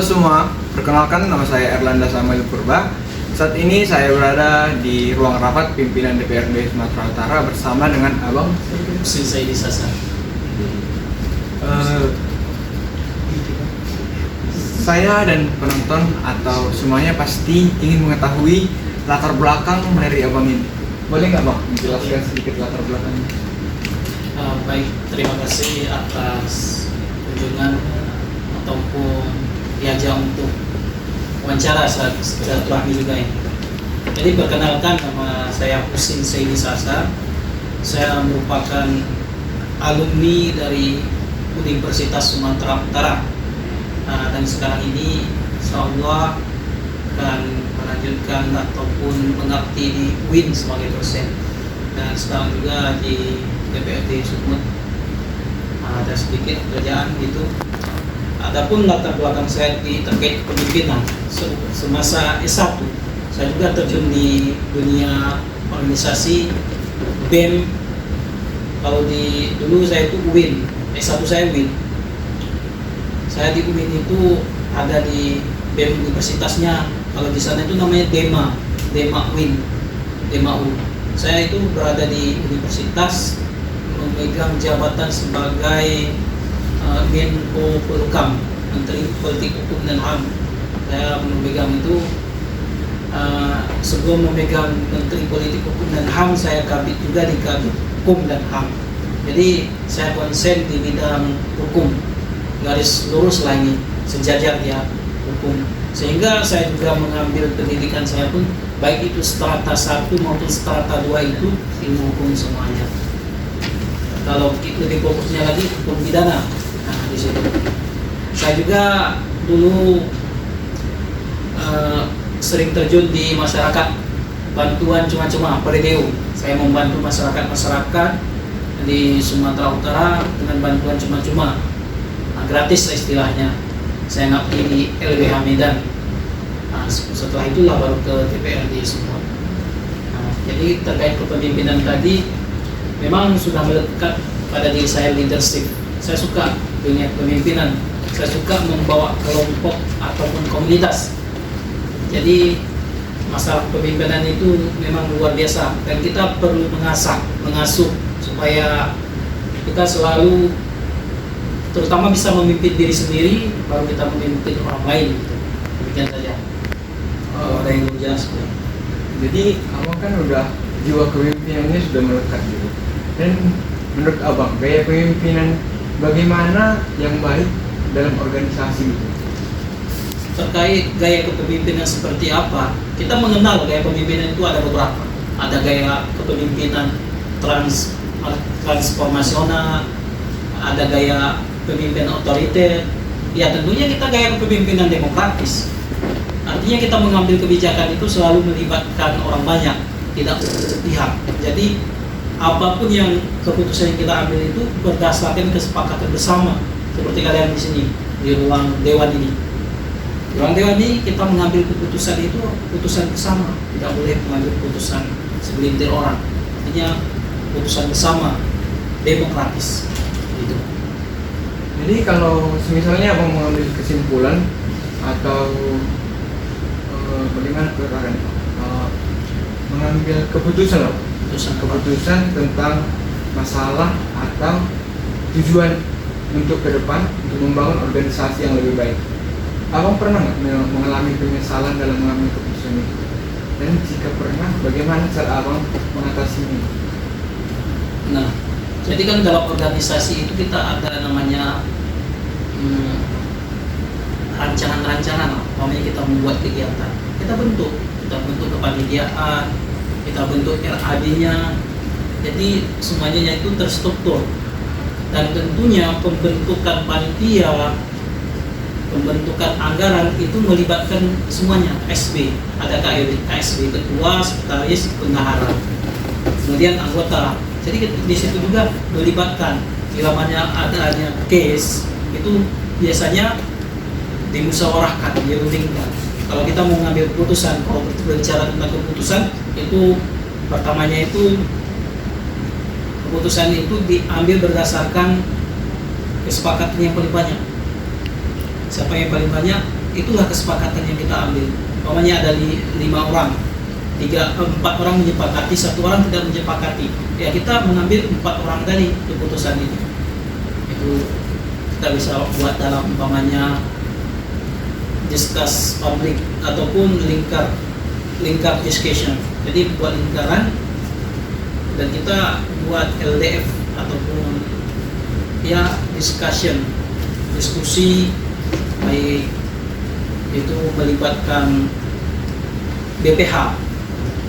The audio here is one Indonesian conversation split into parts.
semua, perkenalkan nama saya Erlanda Samuel Purba. Saat ini saya berada di ruang rapat pimpinan DPRD Sumatera Utara bersama dengan Abang Saidi Sasa. Saya dan penonton atau semuanya pasti ingin mengetahui latar belakang dari Abang ini. Boleh nggak Bang menjelaskan sedikit latar belakangnya? Baik, terima kasih atas kunjungan ataupun diajak untuk wawancara silaturahmi juga ini. Jadi perkenalkan, nama saya Husin Saidi Sasa. Saya merupakan alumni dari Universitas Sumatera Utara. Dan sekarang ini insyaallah akan melanjutkan ataupun mengabdi di UIN sebagai dosen. Dan sekarang juga di DPRD Sumut ada sedikit pekerjaan gitu. Adapun latar belakang saya terkait kepemimpinan semasa S1, saya juga terjun di dunia organisasi BEM. Kalau dulu saya itu UIN, S1 saya UIN. Saya di UIN itu ada di BEM universitasnya. Kalau di sana itu namanya DEMA UIN, DEMA U. Saya itu berada di universitas memegang jabatan sebagai Menko Polhukam, Menteri Politik Hukum dan HAM. Saya memegang itu sebelum memegang Menteri Politik Hukum dan HAM, saya kabit juga di Kabit Hukum dan HAM. Jadi saya konsen di bidang hukum, garis lurus lah ini, sejajar ya hukum. Sehingga saya juga mengambil pendidikan saya pun baik itu strata 1 maupun strata 2 itu ilmu hukum semuanya. Kalau lebih fokusnya lagi hukum pidana. Nah, di situ. Saya juga dulu sering terjun di masyarakat, bantuan cuma-cuma PDDU. Saya membantu masyarakat di Sumatera Utara dengan bantuan cuma-cuma, gratis istilahnya. Saya ngabdi di LBH Medan. Nah, setelah itulah baru ke DPRD semua. Nah, jadi terkait kepemimpinan tadi, memang sudah melekat pada diri saya leadership. Saya suka dunia kepemimpinan. Saya suka membawa kelompok ataupun komunitas. Jadi masalah kepemimpinan itu memang luar biasa dan kita perlu mengasuh supaya kita selalu terutama bisa memimpin diri sendiri, baru kita memimpin orang lain. Demikian saja. Ada yang mau jelaskan? Jadi Abang kan udah jiwa kepemimpinannya sudah melekat gitu. Dan menurut Abang, gaya kepemimpinan bagaimana yang baik dalam organisasi gitu? Terkait gaya kepemimpinan seperti apa, kita mengenal gaya kepemimpinan itu ada beberapa. Ada gaya kepemimpinan transformasional, ada gaya pemimpinan otoriter. Ya tentunya kita gaya kepemimpinan demokratis. Artinya kita mengambil kebijakan itu selalu melibatkan orang banyak, tidak berpihak. Jadi apapun yang keputusan yang kita ambil itu berdasarkan kesepakatan bersama. Seperti kalian di sini di ruang dewan ini. Di ruang dewan ini kita mengambil keputusan itu keputusan bersama, tidak boleh mengambil keputusan segelintir orang. Artinya keputusan bersama, demokratis. Gitu. Jadi kalau misalnya Abang mengambil kesimpulan atau bagaimana katakan mengambil keputusan tentang masalah atau tujuan untuk ke depan untuk membangun organisasi yang lebih baik. Abang pernah nggak mengalami penyesalan dalam mengambil keputusan itu? Dan jika pernah, bagaimana cara Abang mengatasinya? Nah, jadi kan dalam organisasi itu kita ada namanya rancangan-rancangan. Namanya kita membuat kegiatan, kita bentuk kepanitiaan, kita bentuk RAD-nya. Jadi semuanya itu terstruktur. Dan tentunya pembentukan panitia, pembentukan anggaran itu melibatkan semuanya. KSB, ada KSB, ketua, sekretaris, bendahara, kemudian anggota. Jadi di situ juga melibatkan. Bila mana adanya case itu biasanya dimusyawarahkan, dirundingkan. Kalau kita mau mengambil keputusan, kalau berbicara tentang keputusan itu pertamanya itu keputusan itu diambil berdasarkan kesepakatan yang paling banyak. Siapa yang paling banyak itulah kesepakatan yang kita ambil. Umpamanya ada 5 orang, 4 orang menyepakati, 1 orang tidak menyepakati. Ya kita mengambil 4 orang tadi keputusan itu. Itu kita bisa buat dalam umpamanya discuss public ataupun lingkar discussion. Jadi buat lingkaran dan kita buat LDF ataupun ya diskusi baik itu melibatkan BPH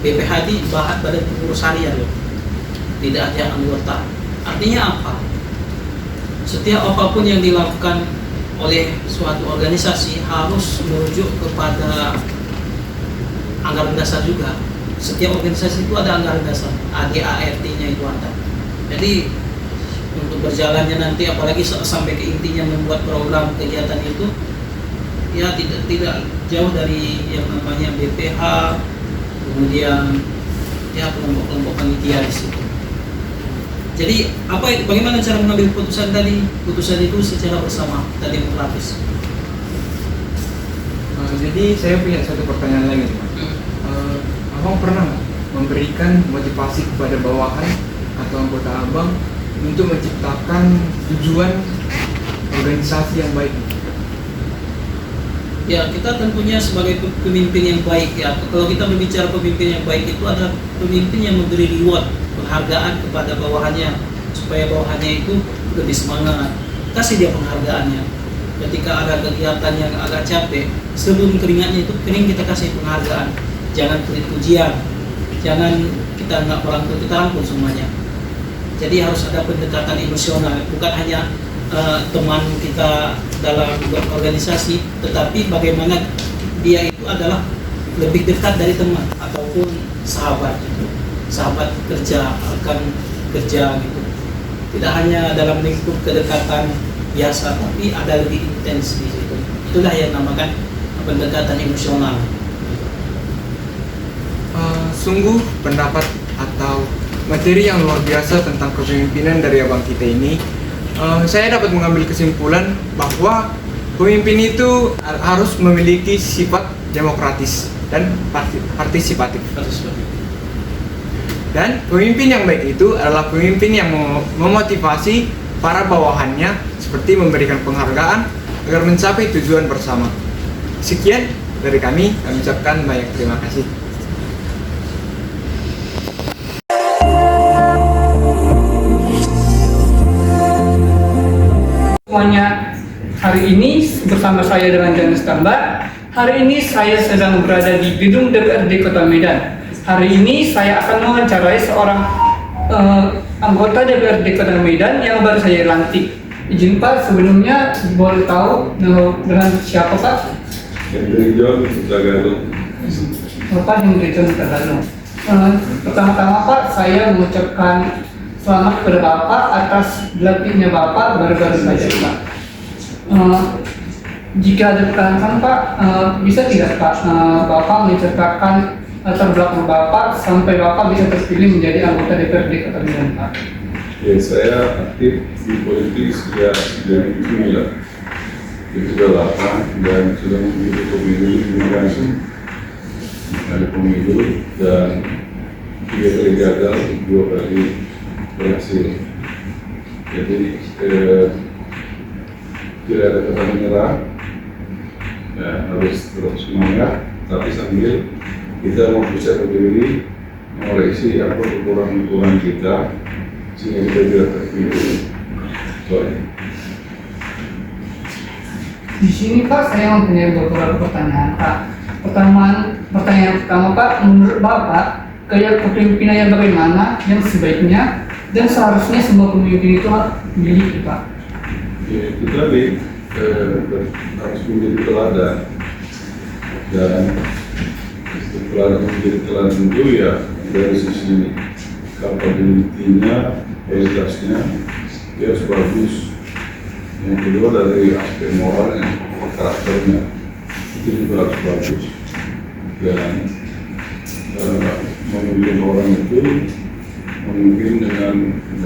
ini badan pengurus harian loh, tidak ada anggota. Artinya apa? Setiap apapun yang dilakukan oleh suatu organisasi harus merujuk kepada anggaran dasar juga. Setiap organisasi itu ada anggaran dasar, ADART-nya itu ada. Jadi untuk berjalannya nanti, apalagi sampai ke intinya membuat program kegiatan itu, ya tidak jauh dari yang namanya BPH, kemudian ya kelompok-kelompok panitia di situ. Jadi bagaimana cara mengambil putusan tadi? Putusan itu secara bersama, tadi demokratis. Jadi saya punya satu pertanyaan lagi nih, Pak. Abang pernah memberikan motivasi kepada bawahan atau anggota abang untuk menciptakan tujuan organisasi yang baik? Ya, kita tentunya sebagai pemimpin yang baik ya. Kalau kita berbicara pemimpin yang baik itu ada pemimpin yang memberi reward, penghargaan kepada bawahannya supaya bawahannya itu lebih semangat. Kasih dia penghargaannya. Ketika ada kegiatan yang agak capek, sebelum keringatnya itu kering, kita kasih penghargaan. Jangan pelit pujian. Jangan kita nggak merangkul, kita rangkul semuanya. Jadi harus ada pendekatan emosional, bukan hanya teman kita dalam organisasi, tetapi bagaimana dia itu adalah lebih dekat dari teman ataupun sahabat gitu. Sahabat kerja, rekan kerja gitu. Tidak hanya dalam lingkup kedekatan biasa, tapi ada lebih intens di situ. Itulah yang namakan pendekatan emosional. Sungguh pendapat atau materi yang luar biasa tentang kepemimpinan dari abang kita ini. Saya dapat mengambil kesimpulan bahwa pemimpin itu harus memiliki sifat demokratis dan partisipatif. Dan pemimpin yang baik itu adalah pemimpin yang memotivasi para bawahannya seperti memberikan penghargaan agar mencapai tujuan bersama. Sekian dari kami ucapkan banyak terima kasih. Semuanya, hari ini bersama saya dengan James Tambar. Hari ini saya sedang berada di gedung DPRD Kota Medan. Hari ini saya akan mewawancarai seorang anggota DPRD Kota Medan yang baru saya lantik. Izin Pak, sebelumnya boleh tahu dengan siapa Pak? Hendri John Tagalog. Bapak Hendri John Tagalog. Pertama-tama Pak, saya mengucapkan selamat kepada Bapak atas dilantiknya Bapak baru-baru saja Pak. Jika ada pertanyaan Pak, bisa tidak Pak Bapak menceritakan latar belakang Bapak sampai Bapak bisa terpilih menjadi anggota DPRD Kota Medan Pak? Ya, saya aktif di politik sejak 2009. Itu sudah lama dan sudah mengikuti pemilu lima kali pemilu dan 3 kali gagal, 2 kali berhasil. Jadi tidak ada kata menyerah, ya, harus terus semangat, tapi sambil kita mempersiapkan diri, mengoreksi apa kekurangan-kekurangan kita sehingga kita tidak terpilih. Soalnya. Di sini Pak, saya mempunyai beberapa pertanyaan Pak. Pertanyaan pertama Pak, menurut Bapak gaya kepemimpinan yang bagaimana yang sebaiknya dan seharusnya semua pemimpin itu miliki Pak? Ya, itu tadi harus menjadi teladan dan teladan menjadi teladan itu ya dari sisi kapabilitasnya, kualitasnya dia harus bagus. Yang kedua dari aspek moral dan karakternya itu juga harus bagus dan memimpin orang itu memimpin dengan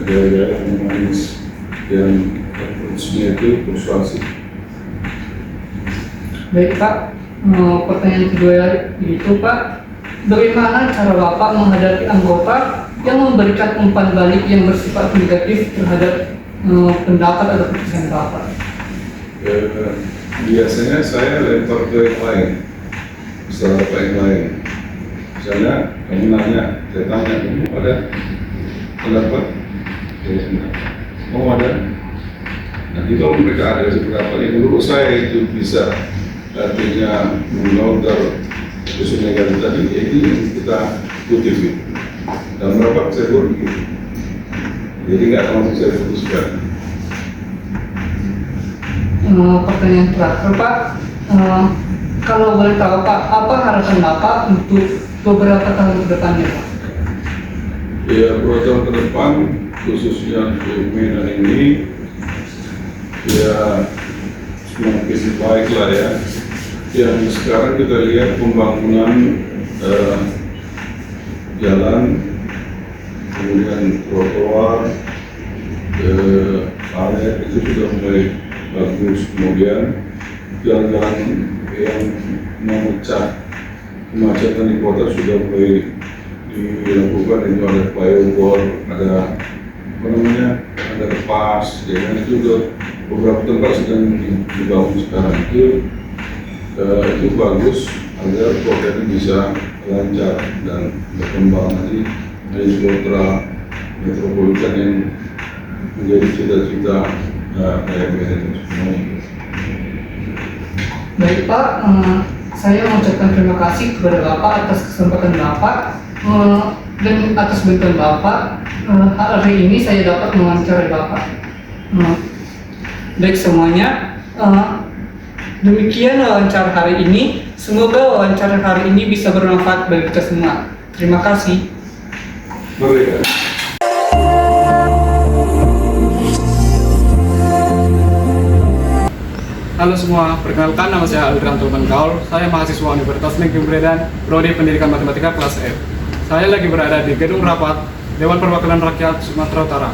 gaya-gaya yang manis yang approach-nya itu persuasif. Baik Pak, pertanyaan kedua itu Pak, bagaimana cara Bapak menghadapi anggota yang memberikan umpan balik yang bersifat negatif terhadap pendapat atau keputusan Bapak? Biasanya saya lempar ke yang lain, setelah ke yang lain. Misalnya kamu nanya, saya tanya, kamu ada pendapat? Saya tanya, mau ada? Nanti kalau mereka ada pendapat yang menurut saya itu bisa artinya mengcounter isu negatif tadi, ya itu yang kita kutip itu. Dan berapa saya buat begitu. Jadi nggak langsung saya putuskan. Pertanyaan terakhir Pak, kalau boleh tahu Pak, apa harapan Bapak untuk beberapa tahun ke depannya Pak? Ya, beberapa tahun ke depan, khususnya untuk Medan ini, ya semakin baik lah ya. Yang sekarang kita lihat pembangunan jalan, kemudian trotoar, area itu sudah mulai bagus. Kemudian jalan-jalan yang memecah kemacetan di kota sudah mulai dilakukan. Itu ada flyover, ada apa namanya, ada lepas, ya kan, itu udah beberapa tempat sedang dibangun sekarang. Itu bagus agar kota ini bisa lancar dan berkembang. Nanti dari Sumatera metropolitan yang menjadi cita-cita kayak Medan semua. Baik Pak, saya mengucapkan terima kasih kepada Bapak atas kesempatan Bapak dan atas bantuan Bapak. Hari ini saya dapat mewawancarai Bapak. Baik semuanya, demikian wawancara hari ini. Semoga wawancara hari ini bisa bermanfaat bagi kita semua. Terima kasih. Merdeka. Halo semua, perkenalkan nama saya Aldran Tulman-Kaul. Saya mahasiswa Universitas Negeri Medan, Prodi Pendidikan Matematika kelas F. Saya lagi berada di gedung rapat Dewan Perwakilan Rakyat Sumatera Utara.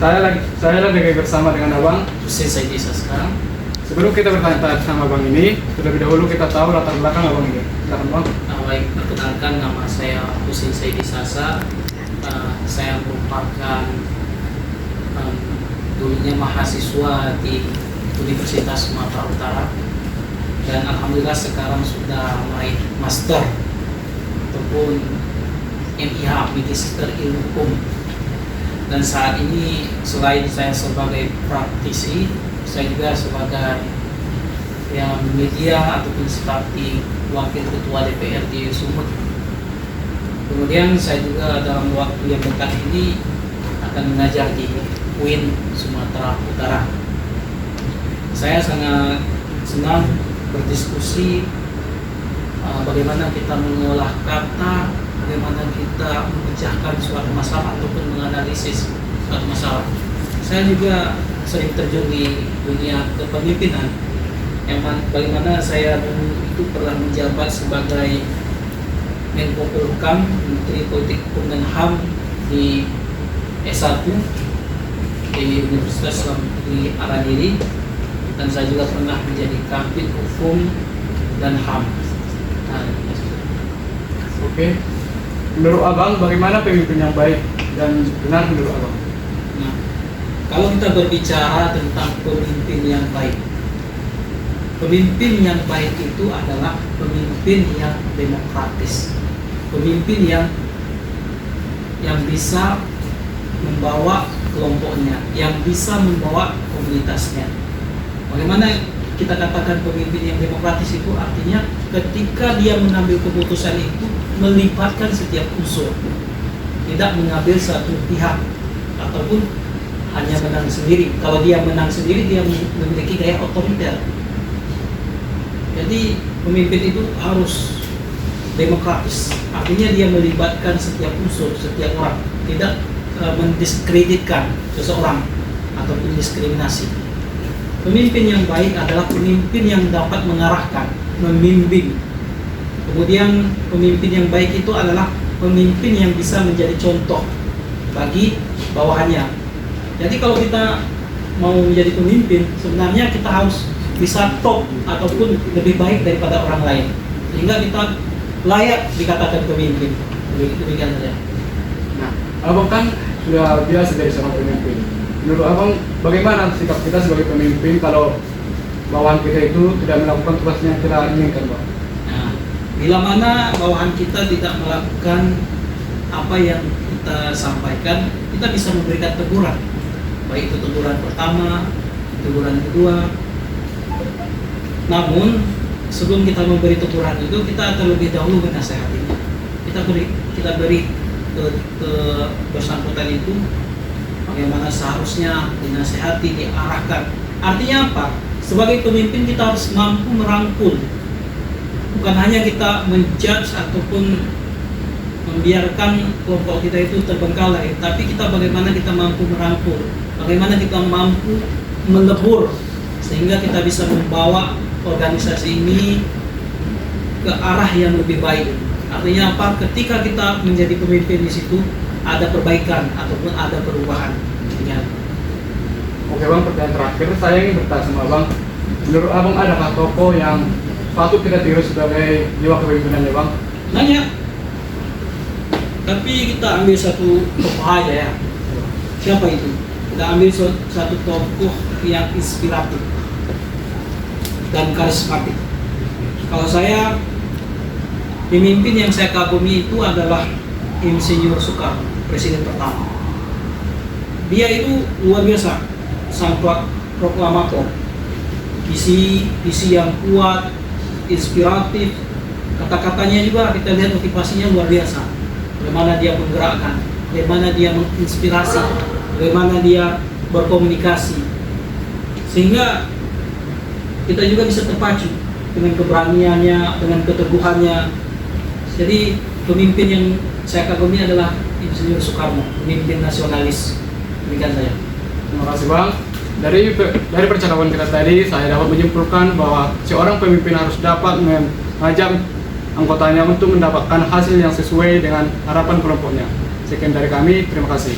Saya lagi bersama dengan Abang Husein Saidi Saska. Sebelum kita bertanya-tanya sama Abang ini, terlebih dahulu kita tahu latar belakang Abang ini. Silakan Bang. Baik, perkenalkan nama saya Husein Saidi Sasa. Saya merupakan dulunya mahasiswa di Universitas Sumatera Utara, dan alhamdulillah sekarang sudah meraih master ataupun MIH Magister Ilmu Hukum. Dan saat ini selain saya sebagai praktisi, saya juga sebagai yang media ataupun seperti wakil ketua DPRD Sumut. Kemudian saya juga dalam waktu yang dekat ini akan mengajar di UIN Sumatera Utara. Saya sangat senang berdiskusi bagaimana kita mengolah kata, bagaimana kita memecahkan suatu masalah ataupun menganalisis suatu masalah. Saya juga sering terjun di dunia kepemimpinan, yang bagaimana saya dulu itu pernah menjabat sebagai Menko Polhukam, Menteri Politik Hukum dan HAM di S1 di Universitas Islam di Aradiri, dan saya juga pernah menjadi Kabid Hukum dan HAM. Oke. Menurut Abang, bagaimana pemimpin yang baik dan benar menurut Abang? Nah, kalau kita berbicara tentang pemimpin yang baik, pemimpin yang baik itu adalah pemimpin yang demokratis, pemimpin yang bisa membawa kelompoknya, yang bisa membawa komunitasnya. Bagaimana kita katakan pemimpin yang demokratis itu artinya ketika dia mengambil keputusan itu melibatkan setiap unsur, tidak mengambil satu pihak ataupun hanya menang sendiri. Kalau dia menang sendiri, dia memiliki gaya otoriter. Jadi pemimpin itu harus demokratis, artinya dia melibatkan setiap unsur, setiap orang, tidak mendiskreditkan seseorang ataupun diskriminasi. Pemimpin yang baik adalah pemimpin yang dapat mengarahkan, membimbing. Kemudian pemimpin yang baik itu adalah pemimpin yang bisa menjadi contoh bagi bawahannya. Jadi kalau kita mau menjadi pemimpin, sebenarnya kita harus bisa top ataupun lebih baik daripada orang lain, sehingga kita layak dikatakan pemimpin. Demikian saja. Nah, abang kan sudah biasa dari seorang pemimpin. Menurut abang, bagaimana sikap kita sebagai pemimpin kalau bawahan kita itu tidak melakukan tugasnya yang kita inginkan, bang? Nah, bila mana bawahan kita tidak melakukan apa yang kita sampaikan, kita bisa memberikan teguran, baik itu teguran pertama, teguran kedua. Namun sebelum kita memberi teguran itu, kita terlebih dahulu menasehati. Kita beri ke bersangkutan itu bagaimana seharusnya dinasehati, diarahkan. Artinya apa? Sebagai pemimpin kita harus mampu merangkul, bukan hanya kita menjudge ataupun membiarkan kelompok kita itu terbengkalai, tapi kita bagaimana kita mampu merangkul, bagaimana kita mampu melebur sehingga kita bisa membawa organisasi ini ke arah yang lebih baik. Artinya apa? Ketika kita menjadi pemimpin di situ ada perbaikan ataupun ada perubahan. Ya. Oke bang, pertanyaan terakhir saya ingin bertanya sama abang. Menurut abang adakah tokoh yang patut kita tiru sebagai jiwa kepemimpinannya, bang? Banyak. Tapi kita ambil satu tokoh aja ya. Siapa itu? Kita ambil satu tokoh yang inspiratif dan karismatik. Kalau saya, pemimpin yang saya kagumi itu adalah Insinyur Soekarno, presiden pertama. Dia itu luar biasa, sang proklamator, visi yang kuat, inspiratif, kata-katanya juga kita lihat motivasinya luar biasa. Bagaimana dia menggerakkan, bagaimana dia menginspirasi, bagaimana dia berkomunikasi, sehingga kita juga bisa terpacu dengan keberaniannya, dengan keteguhannya. Jadi pemimpin yang saya kagumi adalah Insinyur Soekarno, pemimpin nasionalis. Demikian saya. Terima kasih bang. Dari percakapan kita tadi, saya dapat menyimpulkan bahwa seorang pemimpin harus dapat mengajak anggotanya untuk mendapatkan hasil yang sesuai dengan harapan kelompoknya. Sekian dari kami, terima kasih.